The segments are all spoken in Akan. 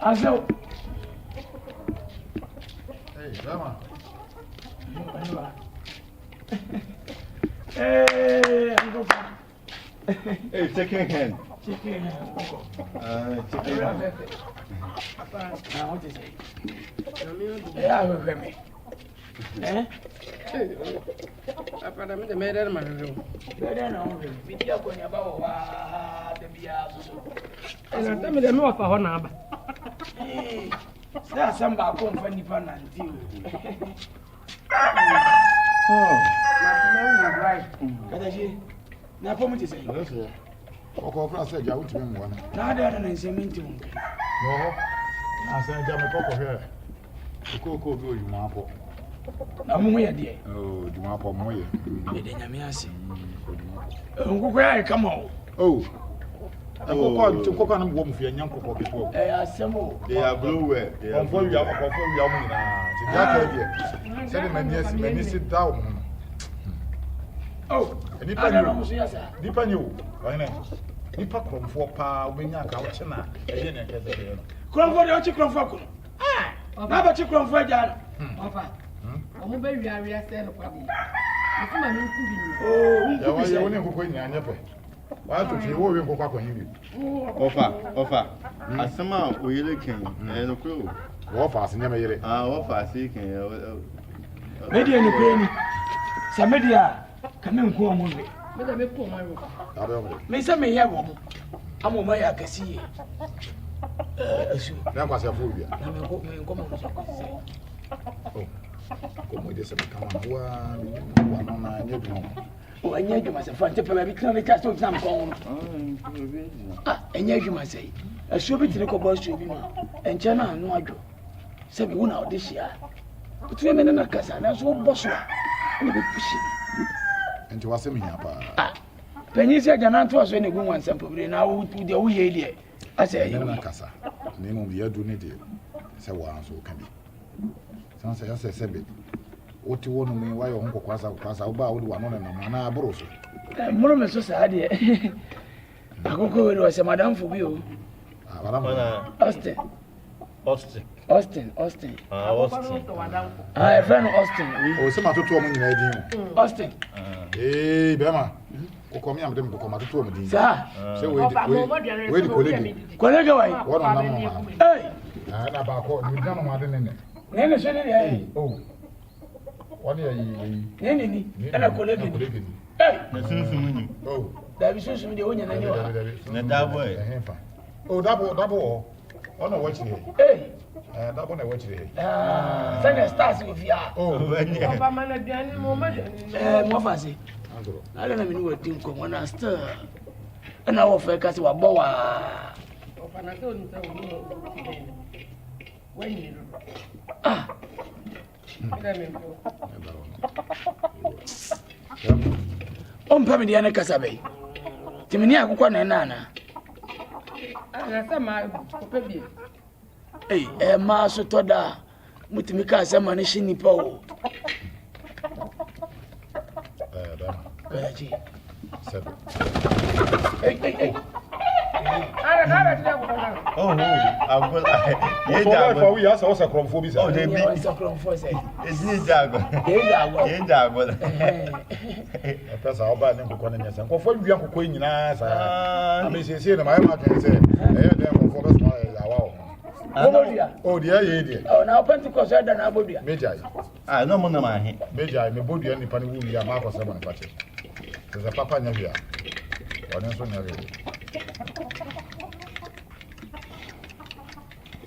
Aso. Hey, Berma. Hey, Uncle. Hey, chicken hand. Chicken hand. Chicken hand. Now, what is it? Yeah, I will hear me. Eh? Apa dah macam merah mana tu? Better now. Video kau ni apa? Wah, demi asu. Nanti macam mana apa hona apa? Saya sambal kau fani nanti. Oh. Macam right. Kata si, apa macam saya? Yes, Oko fra se ja utime mu wana. Na ada na nseminti mu. No. Asa ja me koko hwe. Koko bi oyuma apo. Na mu ya de. Oh, juma apo mo ye. Me de nyame ase. Nkoko ya kama o. Oh. Koko na mo mu fie nyan koko bi to. Asemo. They are blue. Konfo wi mu nyina. Ti ja ka die. Se de mani sit down. Oh. Nipa ni o. Why nipa kromfo pa obenya ka wo chena eye ne kese de no. Kromfo de o chi kromfo ko. Na ba chi kromfo aja. Ofa. Omo be wiawia se no kwadi. Ifuma mi nkubi ni. Ya wa ye woni nkoko nya anya pe. Wa to ti wo we nkoko akwanyi bi. Ofa. Asema oyele ken. No kro. Wo fa ase nyama yere. Ofa ase ken. Media ni kwani. Sa media kame nko omo be. Me da me ko ma ro. Me say me hear wo mo. Amo ma ya kasiye. Esu. Na kwase afo bia. Na me ko mo so ko se. Oh. Como ide se kama wa no na nya dum. O anya adwuma se Fante pa bi kran ta so exam ko no. Anya adwuma se. Esu bi tiri ko bo so bi ma. Enche na anu adwo. Se bi wona odihia. Otu me na kasa na so bo so a. Ni be pushi. Enti wase me nya pa. Penyi se jana to so ne gu wansam pobre na wo de wo ye de. Ase ayi na kasa. Ne mo bi adu ne de. Se wa so ka bi. Sansa ya se sebe. Oti wono me wa yo honko kwasa wo ba wo de wa no na na aboro so. Muro me so sa de. Akoko we do se madam fo bi o. Madam. Austin. Austin. Austin. Austin. Friend Austin. O se matoto mo nyina edin o. Austin. Berma. Ko mi am dem ko matoto mo din. Sa. Se we di kolegi. Kolegi wai. Wono na mo. Hey. Na ba ko ni dan mo ade ne. Nene so ne ai. Oh. Wani ya yi. Nene ni. Ana kolegi. Hey. Na sunsun ni. Oh. Da bi sunsun de wonya na ni wa. Na dabo e. Oh, dabo. Ono watch here. Hey. Dabo na watch here. Send stars with ya. Oh, Ofa mana biani mo ma de. Mo fa se. Ala na mi ni wetin ko wana star. Ana wo fe ka se wa bo wa. Ofa na to nta wo. Wenyi ro. Ida me ko. Ompa me dia na kasa be. Timini akukwa na na. Na sama ko pe bi. Ma so toda mutimi ka asema ne shi nipa o. Kaji. Sebe. Hey. Ara tile ko na. Agol. Ye jago. We asa osa kromfo bi sa. Oh, they be osa kromfo say. Ezi jago. Ye jago. Pesa oba ne kokọ na nyesa. Kokọ wi akokọ nyina sa. Amesese na ma twen se. Dem kokọ be so ya wa o. Oh, dia ye dia. Oh, na Pentecost da na bodua. Meja. No mo na ma he. Meja me bodua ni pani wu ya ma ko se ma na pache. Se papa nya bia. Wani so nya bia.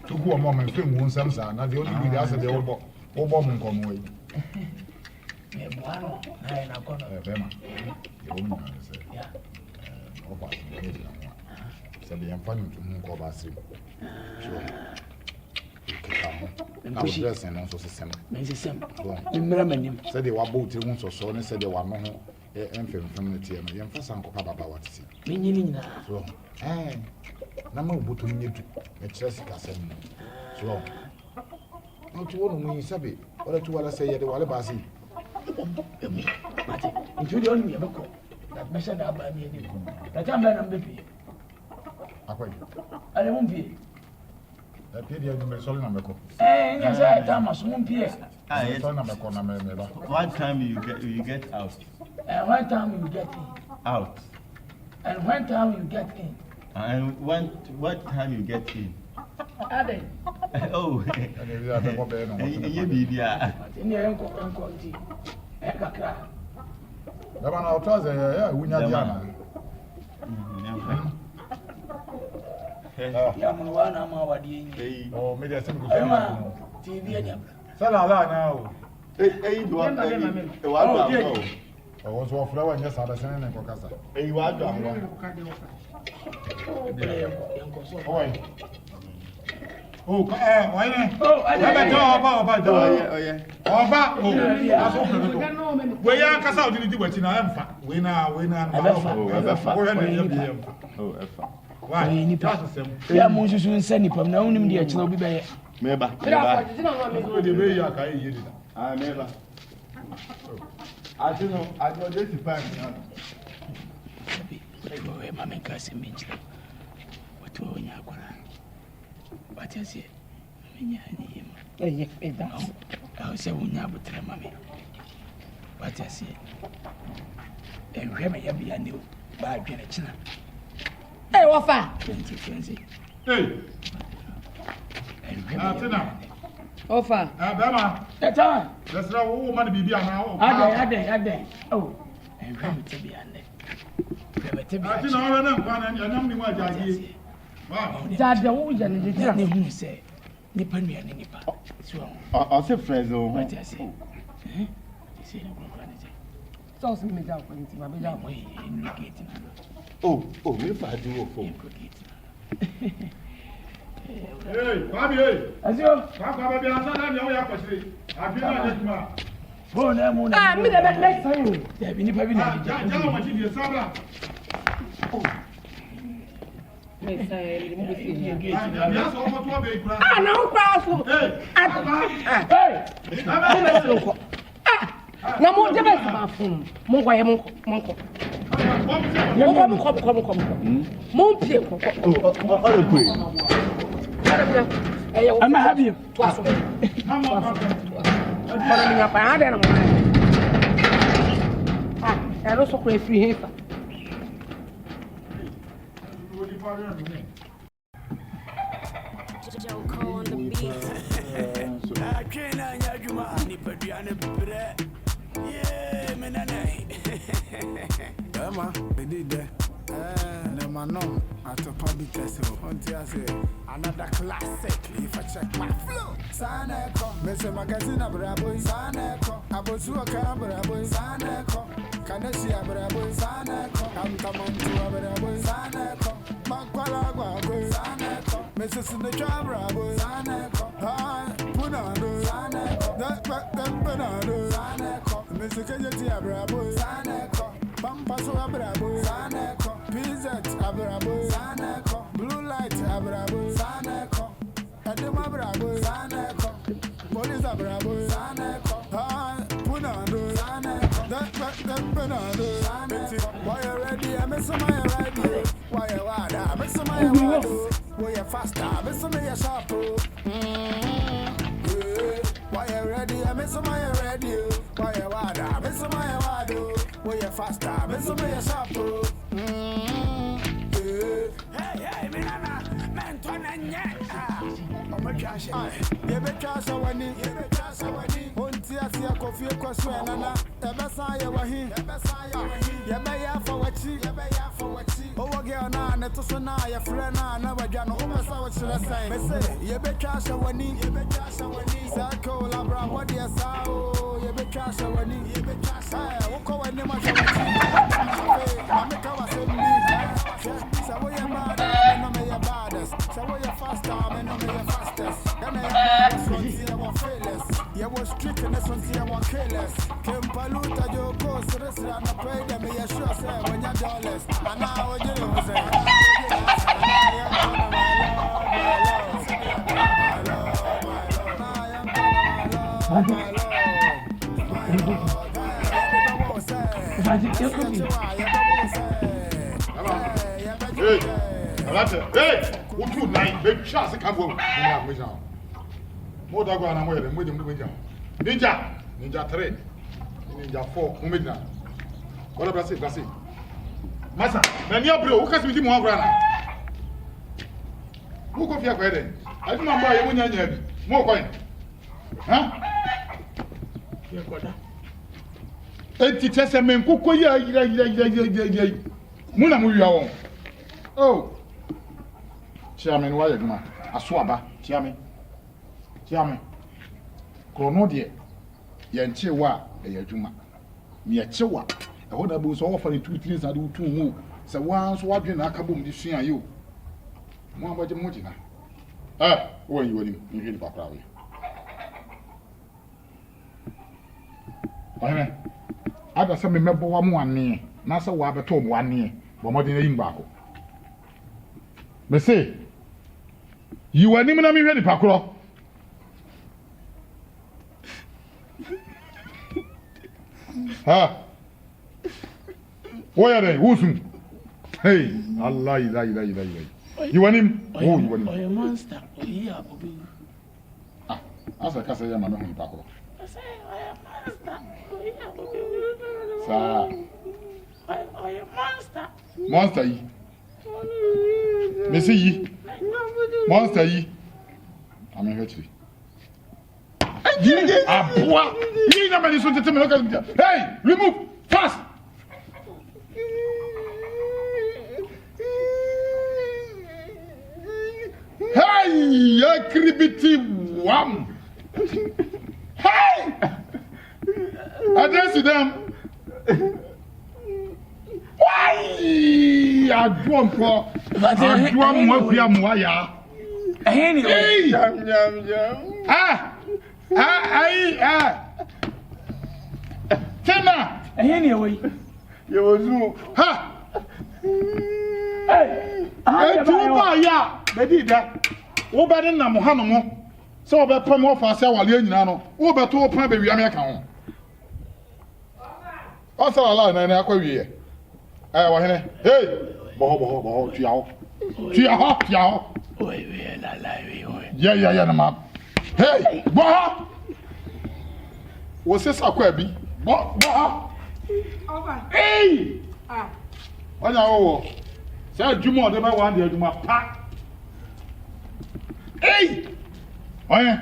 Tuku o mo me fem won sam sa na de oni bi asa de wo bo mo nkomo yi. Me boano na kono. Berma. Yo mo na se. Ya. O ba se ni na. Se de yamfa ni tumu ko ba se. Na wo dress no so sesem. Me sesem. Me mra manim. Se de wa bo tiri won so so ne se de wa no ho. Family, and for some papa what is it? Meaning, So, Nama Butu need to a Jessica send so. Not to one when you sabi, or to what I say at the Wallabasi. If you don't have a call, that measured up by me, that I'm not baby. I won't be. That period number solid number. Yes, I Thomas won't be. What time you get out? And one time you get in. Out. And one time you get in. And what time you get in? Ade. Oh. You be there. In your uncle, Ekaka. The man out there, we know Diana. Yaman, I'm our D. Oh, maybe I think TV and Salah now. Hey, you want to I was one flower and just had a send and Cocasa. Hey, you want Oh, why not? Oh, I we are Casa did you what in Amfa? We now, why? Yeah, Moses will send it from now on. The actual be there. Maybe. I never. I don't know. I got this bank. Mamma Cassim Minch. What will you have? What is it? I say, we never tell Mammy. What I say? And Remy, I be a new bad generation. Hey, what for? Hey, Offer. Berma. That's all. That's not a woman be now. I day. Oh, and Remy to be under. I think I know what I did. That the old and who say, Nippon and Nippa. I'll say friends. What I say? So, me down into my That way, in Oh, if I do a phone. Hey, Bobby, as you Papa, be answered. I've been on it. oh, no, ah, me the next time. there be Nippa. Tell what you did, Sabra. Next time, That's almost what they cry. ah, no, powerful. Hey, Na mo de be ma fun mo kwa ye mo ko mo pie ko All the way. I'm happy. twaso para mi pa ade na mo ah ero so ko e free hefa Berma Bediide, Nemanom at a public festival. Another classic. If I check my flow, Saneko, Mr. Magazine Abrabo, Saneko, Abosua Cabrabo, Saneko, Kanesi Abrabo, Saneko, I'm coming to Abrabo, Saneko, Makwala, Saneko, Mrs. Sinatra Bravo, Saneko, Punado, Saneko, that Benado, Saneko, Mr. Kajati Abrabo, Saneko. Pampaso abrabo, Saneko, PZ abrabo, Saneko, Blue Light abrabo, Saneko, Edema abrabo, Saneko, Police abrabo, Saneko, Punado, Saneko, that Benado, Saneko. Why you ready? I miss my radio. Why you wada? I miss my radio. Why you faster? I miss my sharp. Why you ready? I miss my radio. Why you wada? I miss my radio. Why you faster? I miss my sharp. Hey, man, oh my gosh, you be cash away, Unti Asia coffee, question, and Ebasaya Wahi, you may for what oh, again, and to Sonaya, Frena, never done almost what should I say? You be cash away, Sako, Labra, what do you say? You be cash away, you be cash away, what call any much? I make our same so we are mad, I know you're baddest. So we are faster, I know you're fastest. Then I was fearless. You was strict and this one's here, one careless. Came Paluta, your ghost, the rest of the lawless. And now what you know say? Hey, what you like? Baby, chance come home. More dog on away than with him. Ninja 3, Ninja 4, Umidna. What about it? That's it. Massa, many of you who can be more grana. Who go for your wedding? I don't know why you win more coin. Huh? It teaches a man who could Muna Muya. Oh, Chairman, why you a swabber, Chairman. Chronodia. Yanchewa, a Yajuma. Miachewa. I would have been so often 2 3 I do 2 more. So once watching a kabum this year, you. More about the Motina. Ah, when you were in the background. I got some member 1 near. Nasa Wabba told 1 near, but more than in Baco. But say, you are naming me ready, Pacro. Ha! Where are they? Who's him? Hey, Allah, you want him? Oh, you want him? Oh, a monster. Yeah, ah, as I can say, I'm not going to back up. Sir, monster, Missy, monster, I'm in victory. Hey, remove fast. Hey, akribiti wam. Hey, address them. Why? I drum for. I drum Mafìa Muaya. Hey, Tina! Anyway, you was no. Ha! Hey! Bediide. Wo ba den na mo ha no mo. Se wo be pam wo fa se wale nyina no. Wo be to pan be wiame ka ho. O sa la na akwa wie. Wo hene. Hey! Bo tua ho. Oi, la oi. Yeah, na ma. Hey! Bo! Wo se sakwa bi. Bo! Over. Hey! Ah. Wanya wo. Say adwuma de ba wan de adwuma pa. Hey! Oye.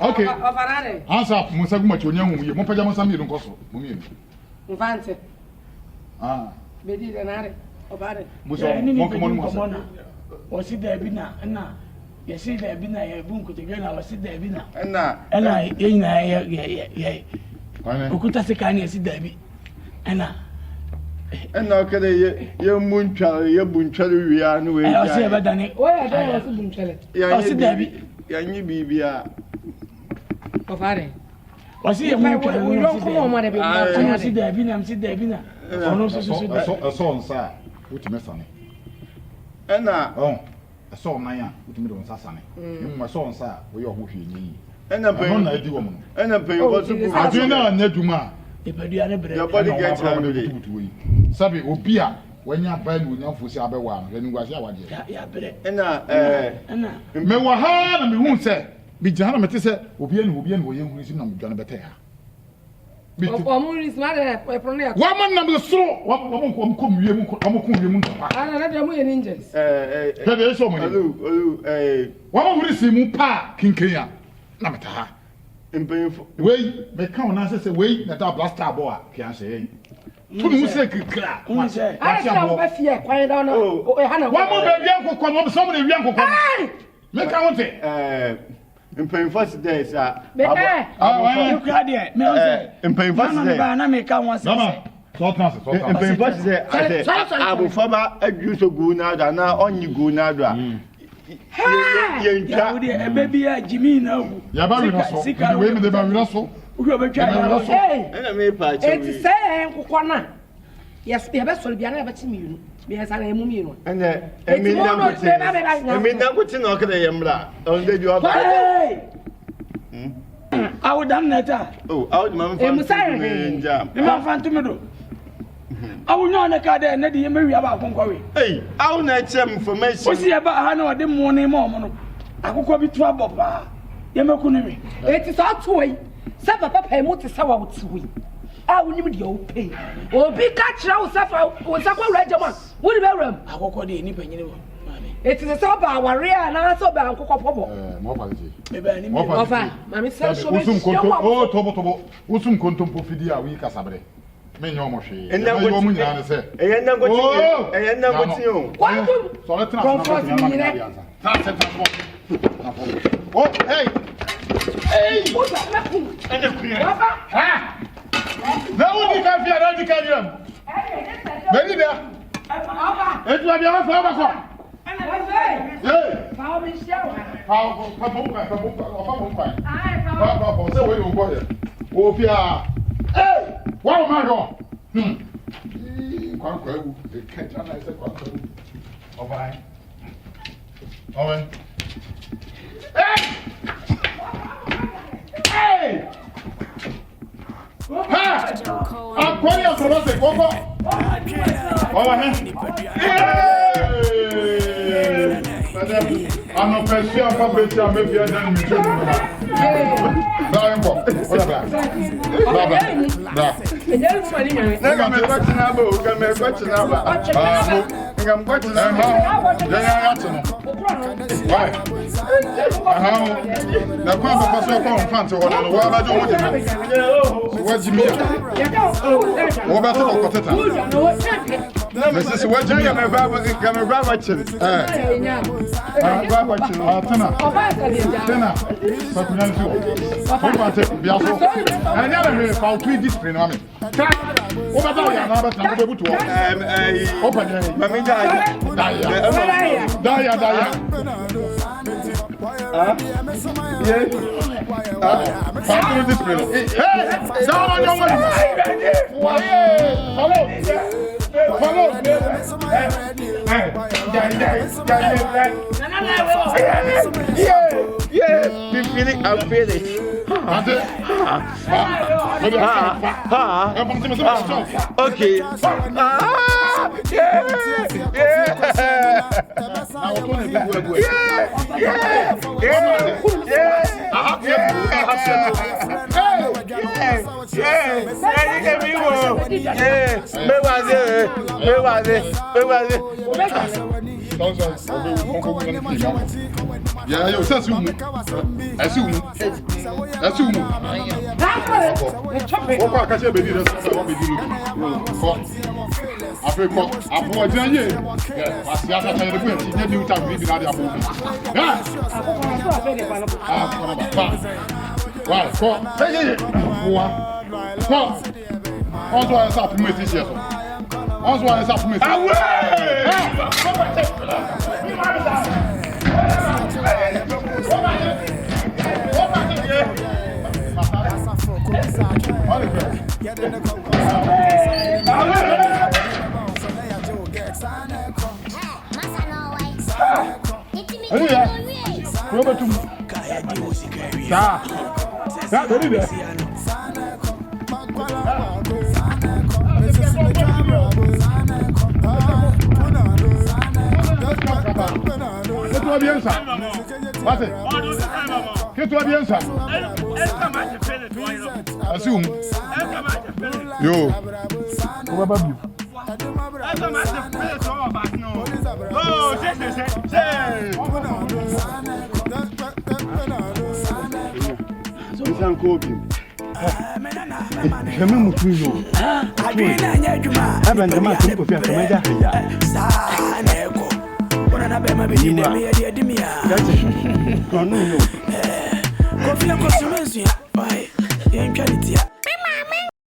Okay. Overare. Answer Musa guma chi onyahu ye. Mo paja Musa mi nko so. Mo mi. Fante. Ah. Bediide nare. Overare. Musa mo ko mo. Wasi da bi na yesi da bi na ya bu nkotoge na wasi da bi na. Ena yina ya. Oye. Okuta se kan yesi da bi. Ena kada ye buntwale wiya no we ya. Wasi e badane. Oya da wasi buntwale. Wasi da bi. Ya nyi bibia. Overare. Wasi e buntwale. We don't come on mother be. Wasi da bi na ono so da. So nsa. Wuti mesane. Ena Oh. So nan ya. Wuti me do nsa sane. Mu so nsa wo ye ho hwe nyi. Ena pe na edi wo mo. Ena pe yo so bu. Adwena na dwuma. Epadu ane bre. Your body gets ready. Sabi obi a wanya ba ni onyamfo si abewa no eni gwase awade. Ya bre. Ena me wa ha na me hu se bi jana me te se obi ani wo ye hu si na me dwane beta ha. Bi ti. O mo ris ma de prone ya. Wa man na me soro wa mo ko wie mu ko mo ko wie mu ntopa. Ana na de mo ye ninjas. Pe de so mo ni. Wa mo ri si mu pa kinken ya na meta ha. Wei me ka ona se wei na ta blaster boy ki an se. Tu nu se kikra. Uni se. Ai cha mo Mafìa kwan da na. O ha na. Wa mo be wi ankokọ no so mo na wi ankokọ. Me ka wonte. Mpemfas days you cry there. Me say. Mpemfas days. Na me ka won se. So trans. Mpemfas days. Abu faba adu so gu na da na onyi gu na do a. Ya udi baby ya Jimmy na wu. Ya ba wi no so. We me de ba wi no so. Uri obetwa na so. Ena me pa che. Eti say nkokọ na. Yes, be a best will be another team. Yes, I am you. And I mean, I'm putting on the Yambla. Only you are. I would done that. Oh, out, Mamma. I'm Fante me. I will know the card and the Mary about Conquering. Hey, I'll not some information. See about Hano at the morning moment. I could be trouble. Yamakuni. It is our way. Some papa pay more to sour to we. I will need your pay. Or be catch out suffer with a regiment. What about them? I will call the independent. It is a sober warrior and also by Uncle Popo. Maybe Mammy says, oh, Tobo, Usum Contum Pofidia, we Casabre. Men almost say, and now what you say, and now what you so let's not oh, hey, what's that? Now we can be a radical. Maybe there. It's like your father. Hey, what am I doing? Hey! I'm going to the Coco. I'm not going to maybe I don't I'm feeling. Okay. Yeah, you assume. What can I be doing? Berma Bediide